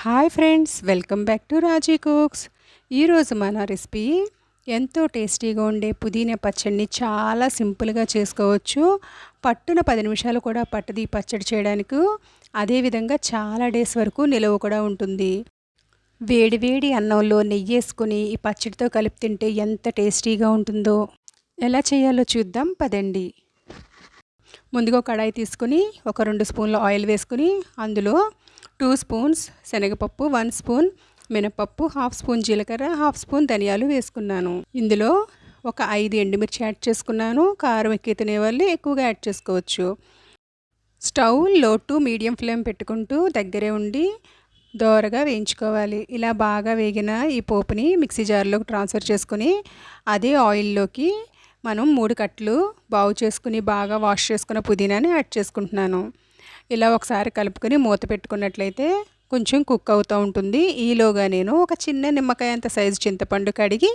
Hi friends, welcome back to Raji cooks. ఈరోజు మన recipe ఎంతో టేస్టీగా ఉండే పుదీనా పచ్చడిని చాలా సింపుల్గా చేసుకోవచ్చు. పట్టున 10 నిమిషాలు కూడా పట్టది పచ్చడి చేయడానికి. అదేవిధంగా చాలా డేస్ వరకు నిలవ కూడా ఉంటుంది. వేడి వేడి అన్నంలో నెయ్యి వేసుకొని ఈ పచ్చడితో కలిపి తింటే ఎంత టేస్టీగా ఉంటుందో. ఎలా చేయాలో చూద్దాం పదండి. ముందుగా కడాయి తీసుకొని ఒక 2 స్పూన్ల ఆయిల్ వేసుకొని అందులో 2 స్పూన్స్ శనగపప్పు, 1 స్పూన్ మినపప్పు, 1/2 స్పూన్ జీలకర్ర, 1/2 స్పూన్ ధనియాలు వేసుకున్నాను. ఇందులో ఒక 5 ఎండుమిర్చి యాడ్ చేసుకున్నాను. కారం ఎక్కువ తినే వాళ్ళు ఎక్కువగా యాడ్ చేసుకోవచ్చు. స్టవ్ లో టు మీడియం ఫ్లేమ్ పెట్టుకుంటూ దగ్గరే ఉండి దోరగా వేయించుకోవాలి. ఇలా బాగా వేగిన ఈ పోపుని మిక్సీ జార్లోకి ట్రాన్స్ఫర్ చేసుకుని అదే ఆయిల్లోకి మనం 3 కట్టలు బాగు చేసుకుని బాగా వాష్ చేసుకున్న పుదీనాని యాడ్ చేసుకుంటున్నాను. ఇలా ఒకసారి కలుపుకొని మూత పెట్టుకున్నట్లయితే కొంచెం కుక్ అవుతూ ఉంటుంది. ఈలోగా నేను ఒక చిన్న నిమ్మకాయ అంత సైజు చింతపండు కడిగి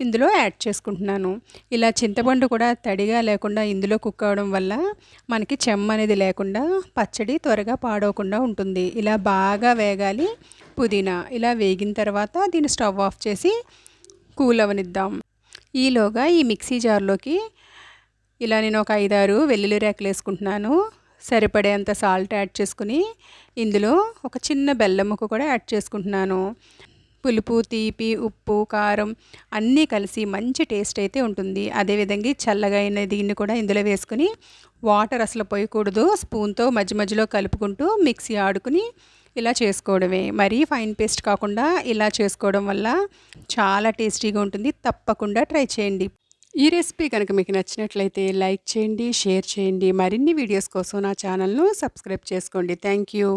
ఇందులో యాడ్ చేసుకుంటున్నాను. ఇలా చింతపండు కూడా తడిగా లేకుండా ఇందులో కుక్ అవడం వల్ల మనకి చెమ్మ అనేది లేకుండా పచ్చడి త్వరగా పాడవకుండా ఉంటుంది. ఇలా బాగా వేగాలి పుదీనా. ఇలా వేగిన తర్వాత దీన్ని స్టవ్ ఆఫ్ చేసి కూల్ అవనిద్దాం. ఈలోగా ఈ మిక్సీ జార్లోకి ఇలా నేను ఒక 5-6 వెల్లుల్లి రేకలు వేసుకుంటున్నాను. సరిపడేంత సాల్ట్ యాడ్ చేసుకుని ఇందులో ఒక చిన్న బెల్లం ముక్క కూడా యాడ్ చేసుకుంటున్నాను. పులుపు, తీపి, ఉప్పు, కారం అన్నీ కలిసి మంచి టేస్ట్ అయితే ఉంటుంది. అదేవిధంగా చల్లగా అయిన దీన్ని కూడా ఇందులో వేసుకుని వాటర్ అసలు పోయకూడదు. స్పూన్తో మధ్య మధ్యలో కలుపుకుంటూ మిక్సీ ఆడుకుని ఇలా చేసుకోవడమే. మరీ ఫైన్ పేస్ట్ కాకుండా ఇలా చేసుకోవడం వల్ల చాలా టేస్టీగా ఉంటుంది. తప్పకుండా ట్రై చేయండి. ఈ రెసిపీ కనుక మీకు నచ్చినట్లయితే లైక్ చేయండి, షేర్ చేయండి. మరిన్ని వీడియోస్ కోసం నా ఛానల్ను సబ్స్క్రైబ్ చేసుకోండి. Thank you.